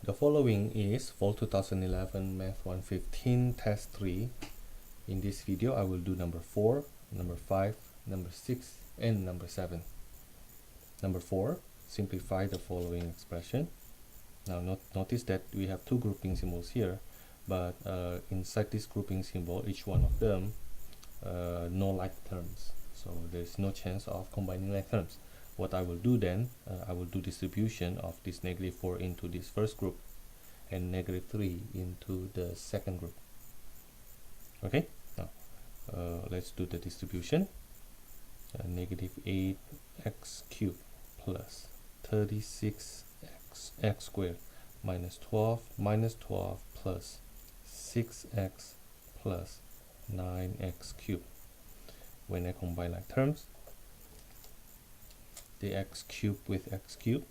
The following is Fall 2011 Math 115 Test 3. In this video, I will do number 4, number 5, number 6, and number 7. Number 4, simplify the following expression. Now notice that we have two grouping symbols here, but inside this grouping symbol, each one of them no like terms. So there's no chance of combining like terms. What I will do then, I will do distribution of this -4 into this first group and -3 into the second group. Okay, now let's do the distribution. -8x cubed plus 36x squared minus 12 plus 6x plus 9x cubed. When I combine like terms, the x cubed with x cubed,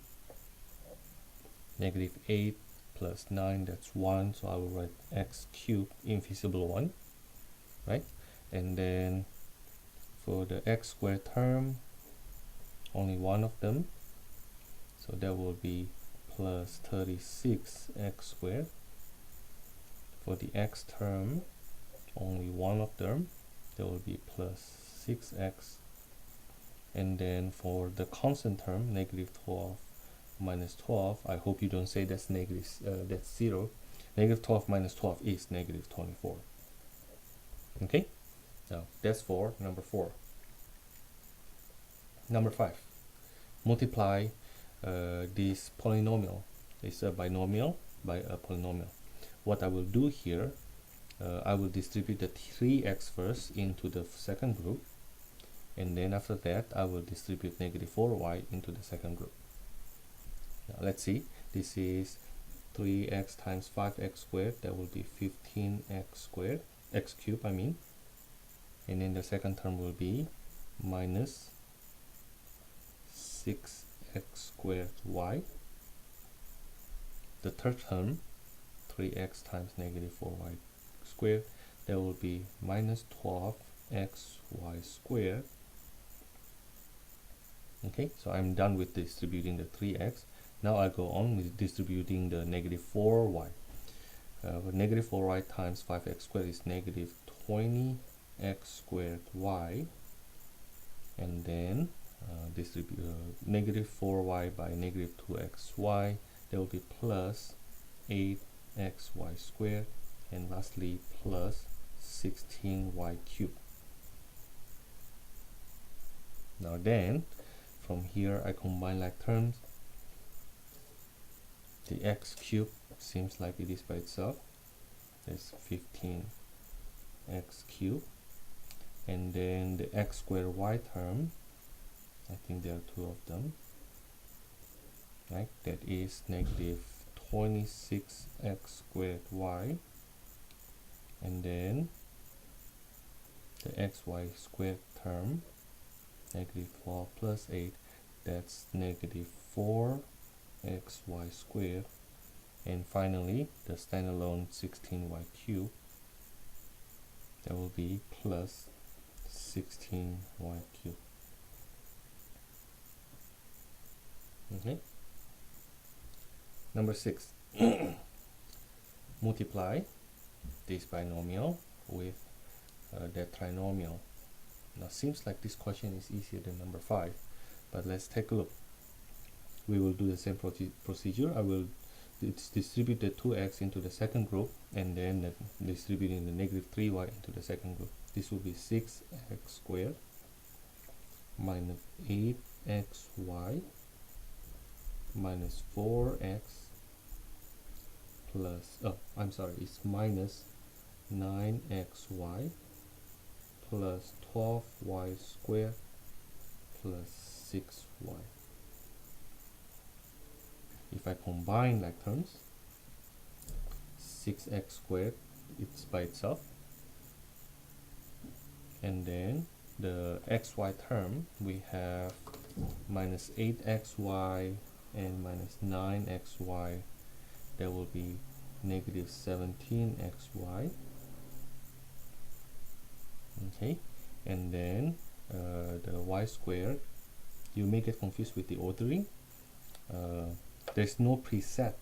-8 plus 9, that's 1, so I will write x cubed invisible 1, right? And then for the x squared term, only one of them, so that will be plus 36x squared. For the x term, only one of them, that will be plus 6x. And then for the constant term, -12 minus 12, I hope you don't say that's that's 0. -12 minus 12 is -24. Okay, now that's for number 4. Number 5, multiply this polynomial. It's a binomial by a polynomial. What I will do here, I will distribute the 3x first into the second group, and then after that I will distribute -4y into the second group. Now let's see, this is 3x times 5x squared, that will be 15x squared, x cubed I mean, and then the second term will be minus 6x squared y. The third term, 3x times -4y squared, that will be minus 12xy squared. Okay, so I'm done with distributing the 3x. Now I go on with distributing the -4y. -4y times 5x squared is -20x squared y, and then distribute -4y by -2xy, that will be plus 8xy squared, and lastly plus 16y cubed. Now then, from here I combine like terms. The x cubed seems like it is by itself, that's 15x cubed, and then the x squared y term, I think there are two of them, right? That is -26x squared y, and then the xy squared term, -12 plus 8, that's -4xy squared, and finally the standalone 16y cubed, that will be plus 16y cubed. Okay, number 6, multiply this binomial with that trinomial. Now seems like this question is easier than number 5, but let's take a look. We will do the same procedure. I will distribute the 2x into the second group, and then distributing the -3y into the second group. This will be 6x squared minus 8xy minus 4x plus, it's minus 9xy plus 12y squared plus 6y. If I combine like terms, 6x squared, it's by itself, and then the xy term, we have minus 8xy and minus 9xy, that will be -17xy. Okay, and then the y squared, you may get confused with the ordering. There's no preset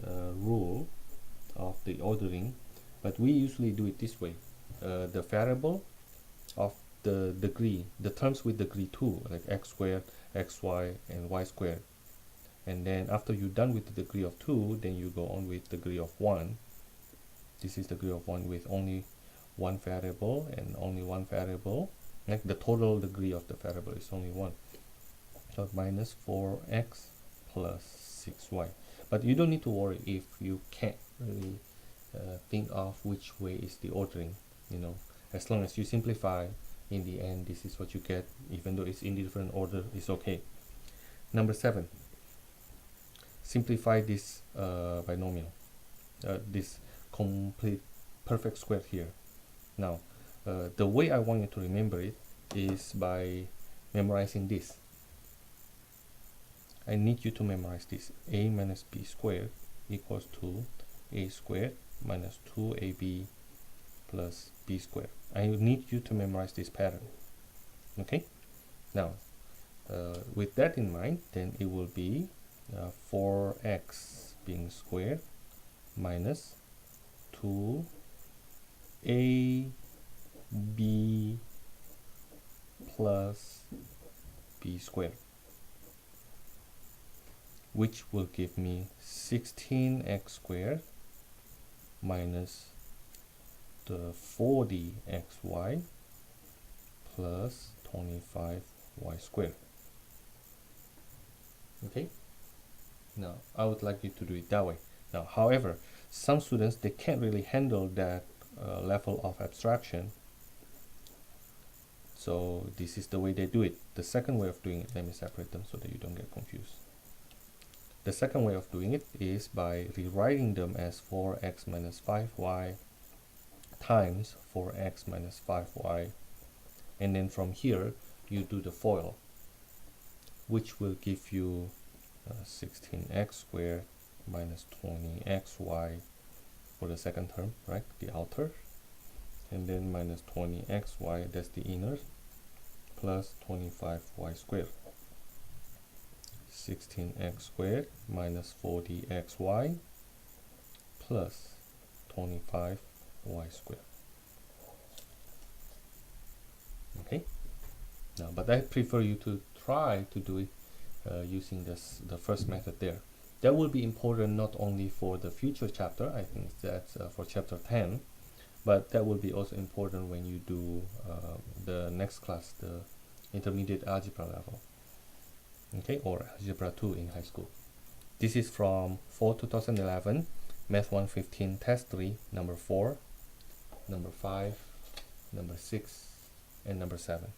rule of the ordering, but we usually do it this way. The variable of the degree, the terms with degree 2, like x squared, xy, and y squared. And then after you're done with the degree of 2, then you go on with degree of 1. This is degree of 1 with only one variable and only one variable. Like the total degree of the variable is only 1. So minus 4x plus 6y. But you don't need to worry if you can't really think of which way is the ordering. You know, as long as you simplify, in the end this is what you get. Even though it's in different order, it's okay. Number 7, simplify this binomial, this complete perfect square here. Now the way I want you to remember it is by memorizing this. I need you to memorize this. A minus b squared equals to a squared minus 2ab plus b squared. I need you to memorize this pattern. Okay? Now, with that in mind, then it will be 4x being squared minus 2ab plus b squared, which will give me 16x squared minus the 40xy plus 25y squared. Okay, now I would like you to do it that way. Now, however, some students, they can't really handle that level of abstraction, so this is the way they do it. The second way of doing it, let me separate them so that you don't get confused. The second way of doing it is by rewriting them as 4x minus 5y times 4x minus 5y, and then from here you do the FOIL, which will give you 16x squared minus 20xy for the second term, right, the outer, and then minus 20xy, that's the inner, plus 25y squared. 16x squared minus 40xy plus 25y squared. Okay, now but I prefer you to try to do it using the first method there. That will be important not only for the future chapter, I think that's for chapter 10, but that will be also important when you do the next class, the intermediate algebra level, okay, or algebra 2 in high school. This is from fall 2011, Math 115 Test 3, number 4, number 5, number 6, and number 7.